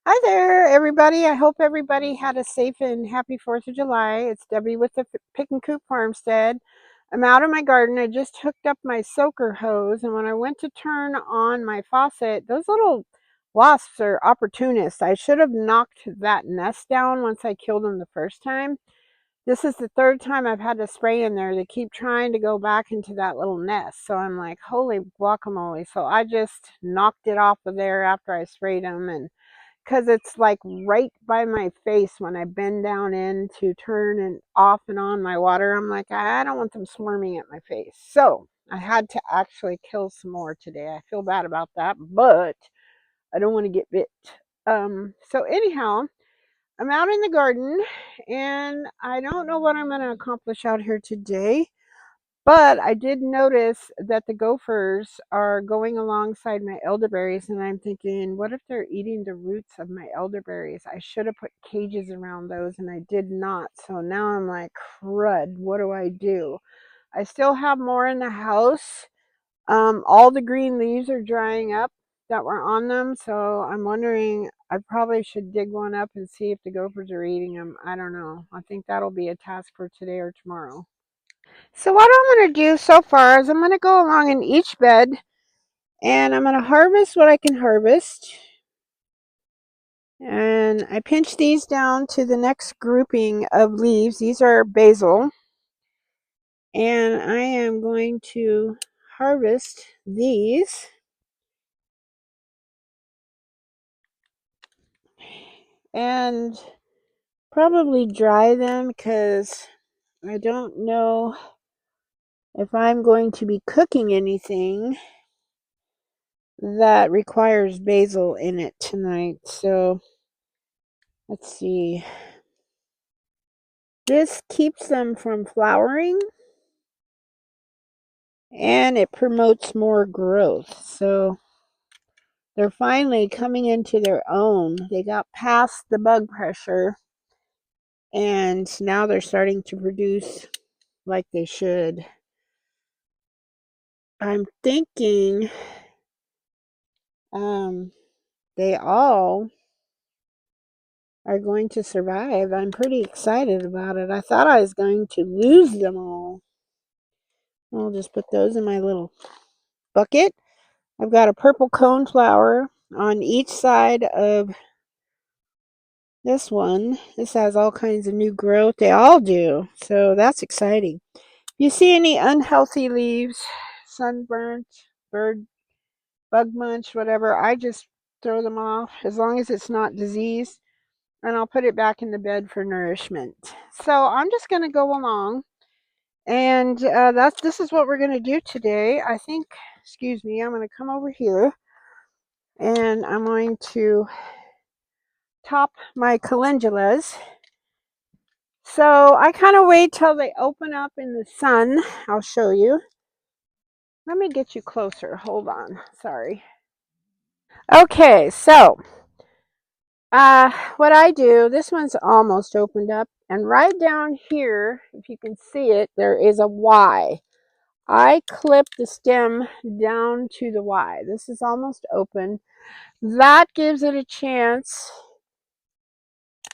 Hi there, everybody. I hope everybody had a safe and happy 4th of July. It's Debbie with the Pickin Coop Farmstead. I'm out in my garden. I just hooked up my soaker hose, and when I went to turn on my faucet, those little wasps are opportunists. I should have knocked that nest down once I killed them the first time. This is the third time I've had to spray in there. They keep trying to go back into that little nest. So I'm like, holy guacamole. So I just knocked it off of there after I sprayed them, and because it's like right by my face when I bend down in to turn and off and on my water. I'm like, I don't want them swarming at my face. So I had to actually kill some more today. I feel bad about that, but I don't want to get bit. So anyhow, I'm out in the garden and I don't know what I'm going to accomplish out here today. But I did notice that the gophers are going alongside my elderberries, and I'm thinking, what if they're eating the roots of my elderberries? I should have put cages around those, and I did not. So now I'm like, crud, what do I do? I still have more in the house. All the green leaves are drying up that were on them, so I'm wondering, I probably should dig one up and see if the gophers are eating them. I don't know. I think that'll be a task for today or tomorrow. So what I'm going to do so far is I'm going to go along in each bed and I'm going to harvest what I can harvest. And I pinch these down to the next grouping of leaves. These are basil. And I am going to harvest these. And probably dry them because I don't know if I'm going to be cooking anything that requires basil in it tonight. So let's see. This keeps them from flowering and it promotes more growth. So they're finally coming into their own. They got past the bug pressure and now they're starting to produce like they should. I'm thinking they all are going to survive. I'm pretty excited about it. I thought I was going to lose them all. I'll just put those in my little bucket. I've got a purple cone flower on each side of this one. This has all kinds of new growth. They all do. So that's exciting. If you see any unhealthy leaves, sunburnt, bird, bug munch, whatever, I just throw them off as long as it's not diseased. And I'll put it back in the bed for nourishment. So I'm just going to go along. And this is what we're going to do today. I think, excuse me, I'm going to come over here and I'm going to top my calendulas. So I kind of wait till they open up in the sun. I'll show you. Let me get you closer. Hold on. Sorry. Okay, so what I do, this one's almost opened up. And right down here, if you can see it, there is a Y. I clip the stem down to the Y. This is almost open. That gives it a chance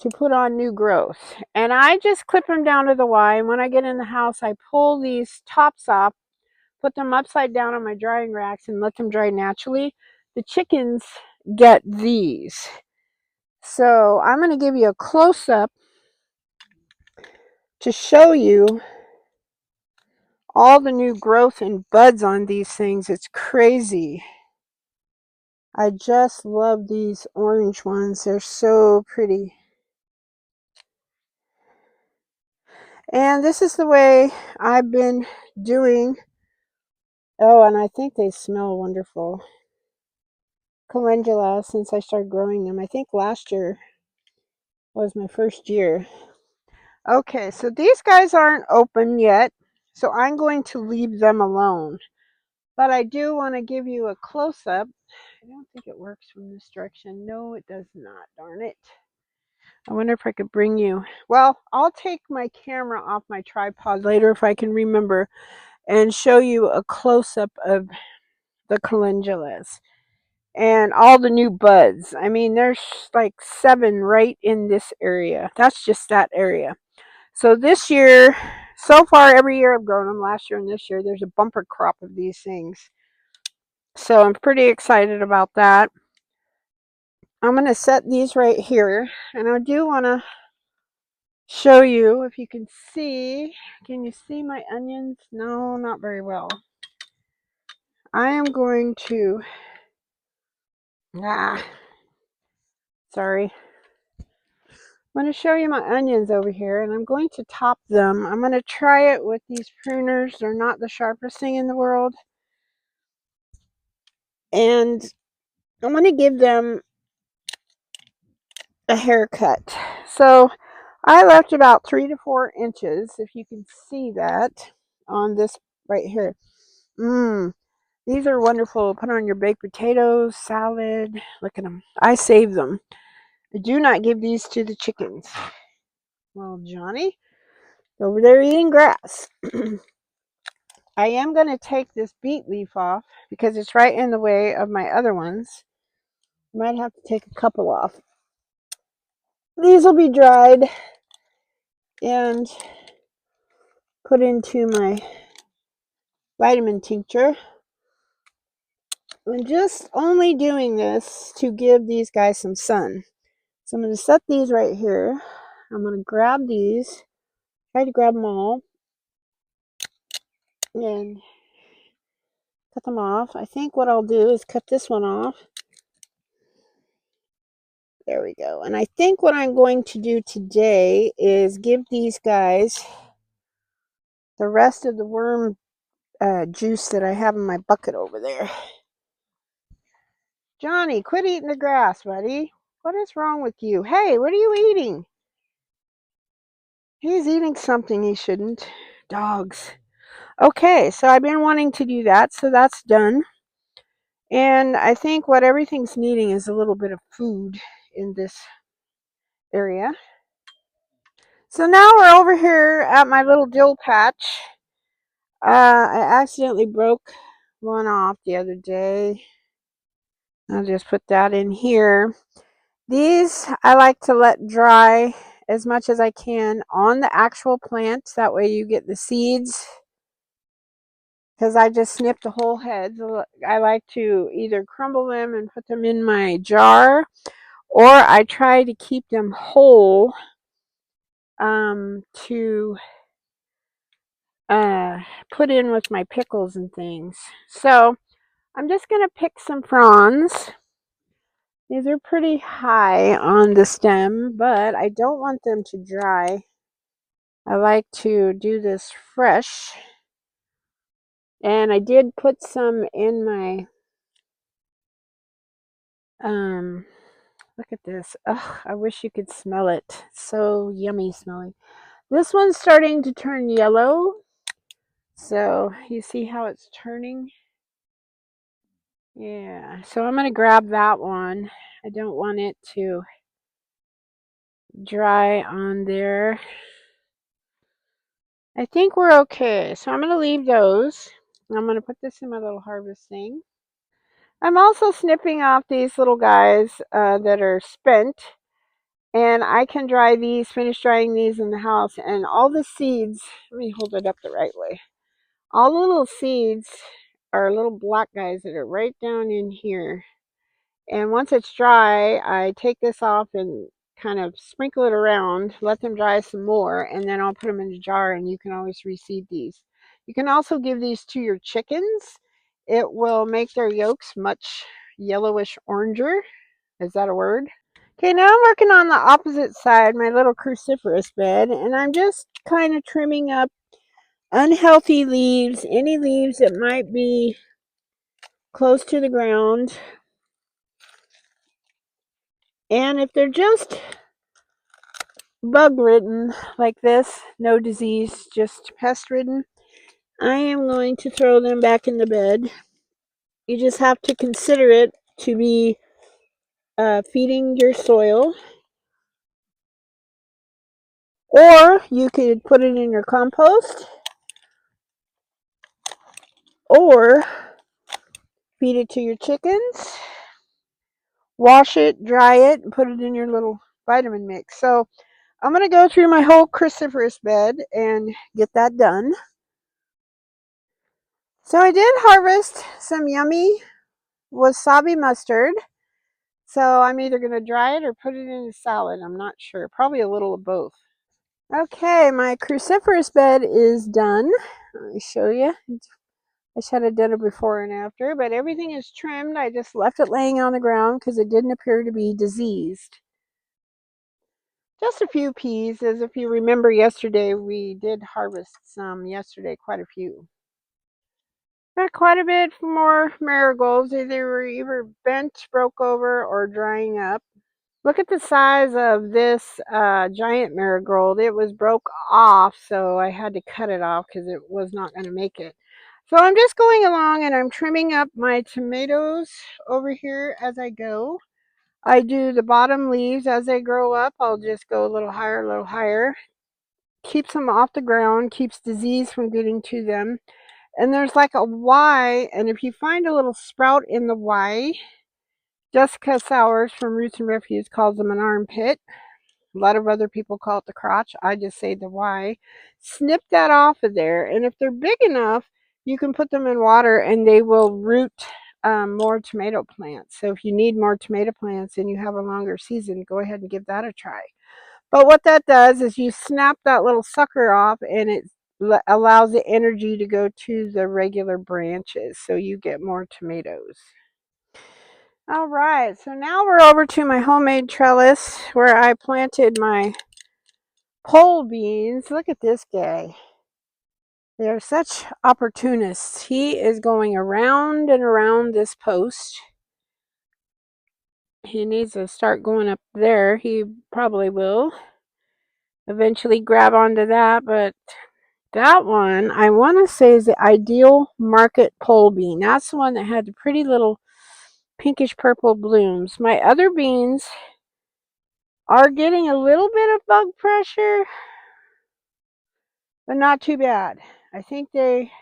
to put on new growth. And I just clip them down to the Y. And when I get in the house, I pull these tops off, put them upside down on my drying racks and let them dry naturally. The chickens get these. So I'm going to give you a close-up to show you all the new growth and buds on these things. It's crazy. I just love these orange ones. They're so pretty. And this is the way I've been doing. Oh, and I think they smell wonderful. Calendula since I started growing them. I think last year was my first year. Okay, so these guys aren't open yet, so I'm going to leave them alone. But I do want to give you a close-up. I don't think it works from this direction. No, it does not. Darn it. I wonder if I could bring you. Well, I'll take my camera off my tripod later if I can remember and show you a close-up of the calendulas. and all the new buds. I mean, there's like 7 right in this area. That's just that area. So this year, so far, every year I've grown them, last year and this year, there's a bumper crop of these things. So I'm pretty excited about that. I'm going to set these right here, and I do want to show you if you can see. Can you see my onions? No, not very well. I am going to, sorry. I'm going to show you my onions over here, and I'm going to top them. I'm going to try it with these pruners. They're not the sharpest thing in the world. And I'm going to give them a haircut. So I left about 3 to 4 inches, if you can see that, on this right here. These are wonderful. Put on your baked potatoes, salad. Look at them. I save them. I do not give these to the chickens. Well, Johnny, over there eating grass. I am going to take this beet leaf off because it's right in the way of my other ones. Might have to take a couple off. These will be dried and put into my vitamin tincture. I'm just only doing this to give these guys some sun. So I'm going to set these right here. I'm going to grab these, try to grab them all, and cut them off. I think what I'll do is cut this one off. There we go. And I think what I'm going to do today is give these guys the rest of the worm juice that I have in my bucket over there. Johnny, quit eating the grass, buddy. What is wrong with you? Hey, what are you eating? He's eating something he shouldn't. Dogs. Okay, so I've been wanting to do that, so that's done. And I think what everything's needing is a little bit of food in this area. So now we're over here at my little dill patch. I accidentally broke one off the other day. I'll just put that in here. These I like to let dry as much as I can on the actual plant. That way you get the seeds. Because I just snipped the whole heads. I like to either crumble them and put them in my jar, or I try to keep them whole to put in with my pickles and things. So I'm just going to pick some fronds. These are pretty high on the stem, but I don't want them to dry. I like to do this fresh. And I did put some in my, look at this. Ugh, I wish you could smell it. It's so yummy smelling. This one's starting to turn yellow. So you see how it's turning? Yeah, so I'm going to grab that one. I don't want it to dry on there. I think we're okay. So I'm going to leave those. I'm going to put this in my little harvest thing. I'm also snipping off these little guys that are spent. And I can dry these, finish drying these in the house. And all the seeds, let me hold it up the right way. All the little seeds are little black guys that are right down in here. And once it's dry, I take this off and kind of sprinkle it around, let them dry some more, and then I'll put them in a jar, and you can always reseed these. You can also give these to your chickens. It will make their yolks much yellowish oranger. Is that a word? Okay, now I'm working on the opposite side, my little cruciferous bed, and I'm just kind of trimming up unhealthy leaves, any leaves that might be close to the ground. And if they're just bug ridden like this, no disease, just pest ridden, I am going to throw them back in the bed. You just have to consider it to be feeding your soil, or you could put it in your compost, or feed it to your chickens. wash it, dry it, and put it in your little vitamin mix. So I'm going to go through my whole cruciferous bed and get that done. So I did harvest some yummy wasabi mustard. So I'm either going to dry it or put it in a salad. I'm not sure. Probably a little of both. Okay, my cruciferous bed is done. Let me show you. I should have done it before and after, but everything is trimmed. I just left it laying on the ground because it didn't appear to be diseased. Just a few peas, as if you remember yesterday, we did harvest some yesterday, quite a few. Got quite a bit more marigolds. They were either bent, broke over, or drying up. Look at the size of this giant marigold. It was broke off, so I had to cut it off because it was not going to make it. So I'm just going along and I'm trimming up my tomatoes over here as I go. I do the bottom leaves as they grow up. I'll just go a little higher, a little higher. Keeps them off the ground, keeps disease from getting to them. And there's like a Y, and if you find a little sprout in the Y, Jessica Sowers from Roots and Refuge calls them an armpit. A lot of other people call it the crotch. I just say the Y. Snip that off of there, and if they're big enough, you can put them in water and they will root more tomato plants. So if you need more tomato plants and you have a longer season, go ahead and give that a try. But what that does is you snap that little sucker off and it allows the energy to go to the regular branches, so you get more tomatoes. All right, so now we're over to my homemade trellis where I planted my pole beans. Look at this guy. They're such opportunists. He is going around and around this post. He needs to start going up there. He probably will eventually grab onto that, but that one I want to say is the Ideal Market pole bean. That's the one that had the pretty little pinkish purple blooms. My other beans are getting a little bit of bug pressure, but not too bad. I think they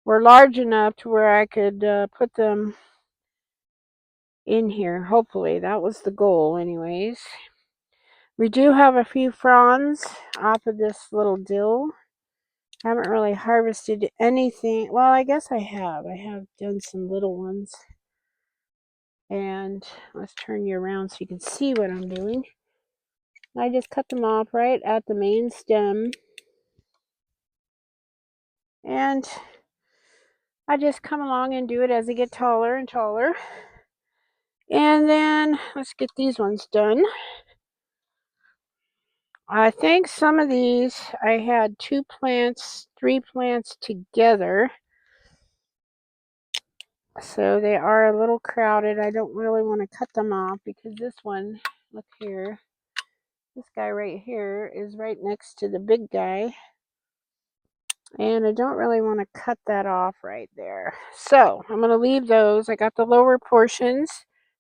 were large enough to where I could put them in here. Hopefully, that was the goal anyways. We do have a few fronds off of this little dill. I haven't really harvested anything. Well, I guess I have. I have done some little ones. And let's turn you around so you can see what I'm doing. I just cut them off right at the main stem. And I just come along and do it as they get taller and taller. And then let's get these ones done. I think some of these, I had 2 plants, 3 plants together. So they are a little crowded. I don't really want to cut them off because this one, look here, this guy right here is right next to the big guy. And I don't really want to cut that off right there. So I'm going to leave those. I got the lower portions.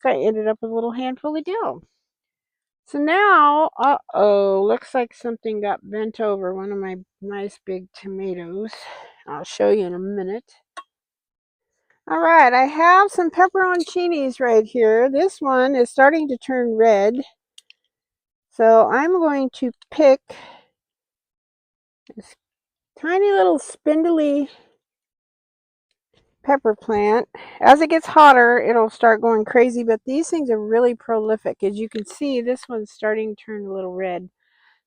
So I ended up with a little handful of dill. So now, looks like something got bent over one of my nice big tomatoes. I'll show you in a minute. All right, I have some pepperoncinis right here. This one is starting to turn red. So I'm going to pick this tiny little spindly pepper plant. As it gets hotter, it'll start going crazy, but these things are really prolific. As you can see, this one's starting to turn a little red.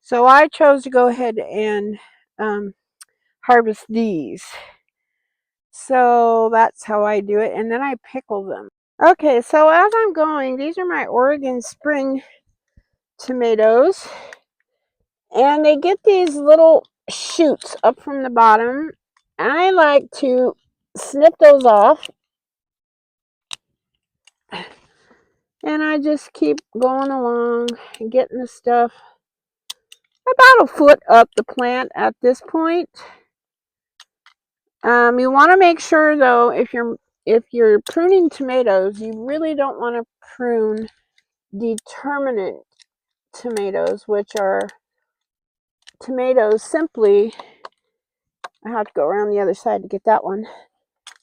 So I chose to go ahead and harvest these. So that's how I do it, and then I pickle them. Okay, so as I'm going, these are my Oregon Spring tomatoes, and they get these little shoots up from the bottom. I like to snip those off, and I just keep going along and getting the stuff about a foot up the plant at this point. You want to make sure though, if you're pruning tomatoes, you really don't want to prune determinate tomatoes, which are tomatoes simply, I have to go around the other side to get that one,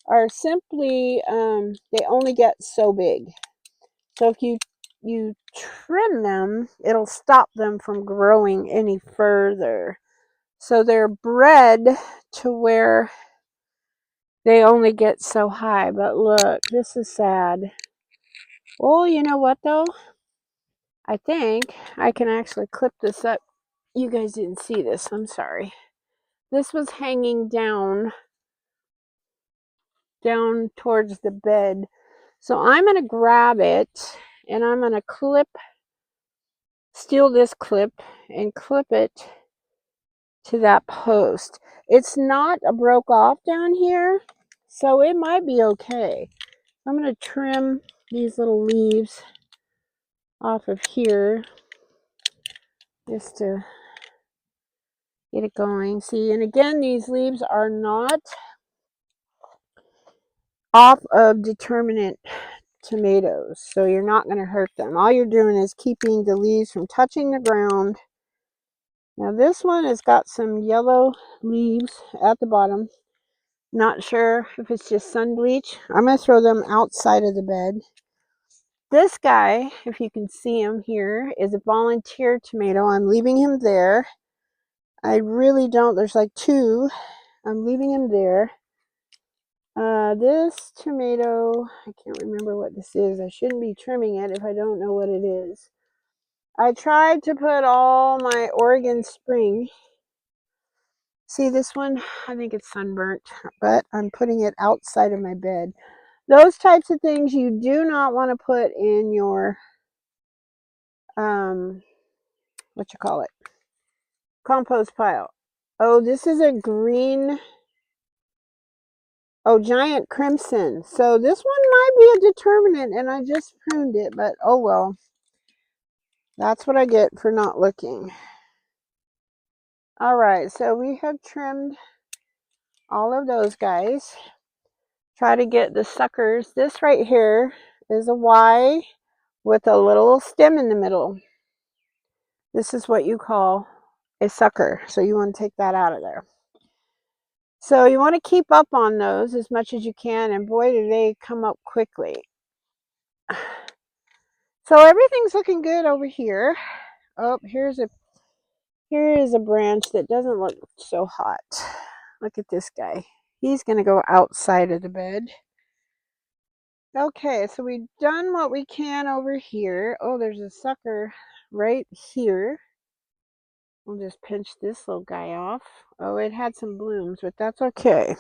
are simply, they only get so big. So if you trim them, it'll stop them from growing any further. So they're bred to where they only get so high. But look, this is sad. Oh, you know what though? I think I can actually clip this up. You guys didn't see this, I'm sorry. This was hanging down towards the bed. So I'm going to grab it and I'm going to steal this clip and clip it to that post. It's not a broke off down here, so it might be okay. I'm going to trim these little leaves off of here just to get it going. See, and again, these leaves are not off of determinate tomatoes, so you're not going to hurt them. All you're doing is keeping the leaves from touching the ground. Now this one has got some yellow leaves at the bottom. Not sure if it's just sun bleach. I'm going to throw them outside of the bed. This guy, if you can see him here, is a volunteer tomato. I'm leaving him there. I really don't. There's like two. I'm leaving him there. This tomato, I can't remember what this is. I shouldn't be trimming it if I don't know what it is. I tried to put all my Oregon Spring. See this one? I think it's sunburnt, but I'm putting it outside of my bed. Those types of things you do not want to put in your, what you call it, compost pile. Oh, this is a green, oh, giant crimson. So this one might be a determinant, and I just pruned it, but oh well. That's what I get for not looking. All right, so we have trimmed all of those guys. Try to get the suckers. This right here is a Y with a little stem in the middle. This is what you call a sucker. So you want to take that out of there. So you want to keep up on those as much as you can, and boy, do they come up quickly. So everything's looking good over here. Oh, here is a branch that doesn't look so hot. Look at this guy. He's going to go outside of the bed. Okay, so we've done what we can over here. Oh, there's a sucker right here. We'll just pinch this little guy off. Oh, it had some blooms, but that's okay.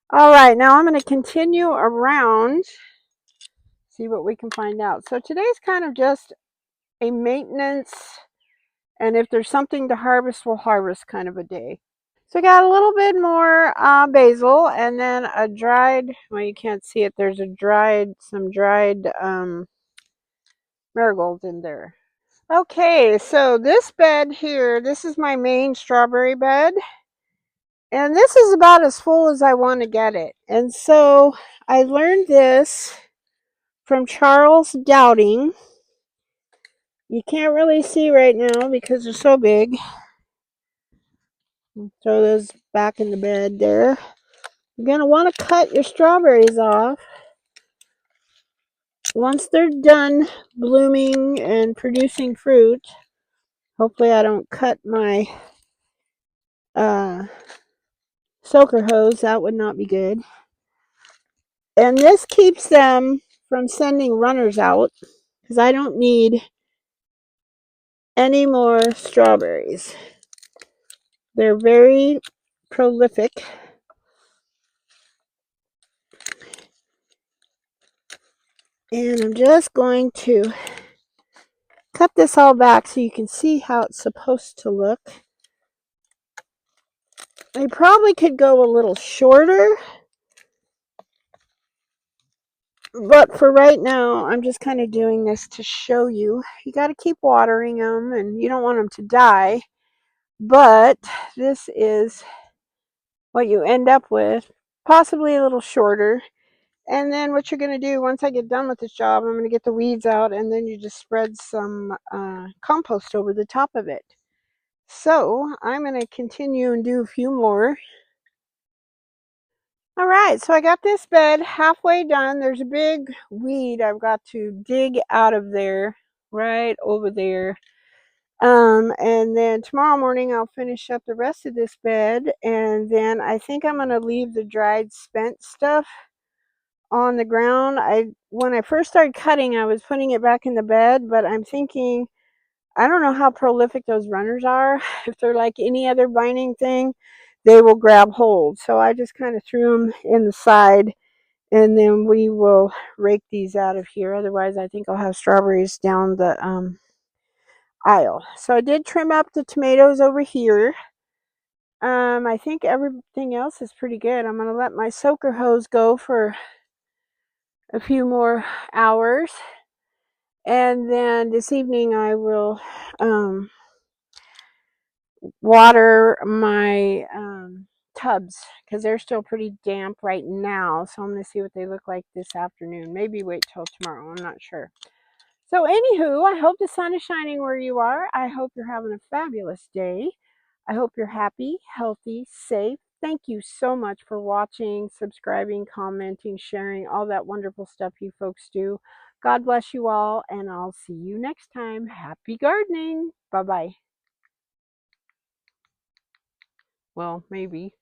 All right, now I'm going to continue around, see what we can find out. So today's kind of just a maintenance, and if there's something to harvest, we'll harvest kind of a day. So I got a little bit more basil, and then a dried, well, you can't see it, there's some dried marigolds in there. Okay, so this bed here, this is my main strawberry bed. And this is about as full as I want to get it. And so I learned this from Charles Dowding. You can't really see right now because they're so big. Throw those back in the bed there. You're going to want to cut your strawberries off once they're done blooming and producing fruit. Hopefully I don't cut my soaker hose. That would not be good. And this keeps them from sending runners out because I don't need any more strawberries. They're very prolific. And I'm just going to cut this all back so you can see how it's supposed to look. I probably could go a little shorter, but for right now, I'm just kind of doing this to show you. You got to keep watering them, and you don't want them to die, but this is what you end up with, possibly a little shorter. And then what you're going to do once I get done with this job, I'm going to get the weeds out, and then you just spread some compost over the top of it. So I'm going to continue and do a few more. All right, so I got this bed halfway done. There's a big weed I've got to dig out of there, right over there. And then tomorrow morning I'll finish up the rest of this bed, and then I think I'm gonna leave the dried spent stuff on the ground. When I first started cutting, I was putting it back in the bed, but I'm thinking I don't know how prolific those runners are. If they're like any other binding thing, they will grab hold. So I just kind of threw them in the side, and then we will rake these out of here. Otherwise, I think I'll have strawberries down the aisle. So I did trim up the tomatoes over here. I think everything else is pretty good. I'm going to let my soaker hose go for a few more hours. And then this evening I will water my tubs because they're still pretty damp right now. So I'm going to see what they look like this afternoon. Maybe wait till tomorrow. I'm not sure. So anywho, I hope the sun is shining where you are. I hope you're having a fabulous day. I hope you're happy, healthy, safe. Thank you so much for watching, subscribing, commenting, sharing, all that wonderful stuff you folks do. God bless you all, and I'll see you next time. Happy gardening. Bye-bye. Well, maybe.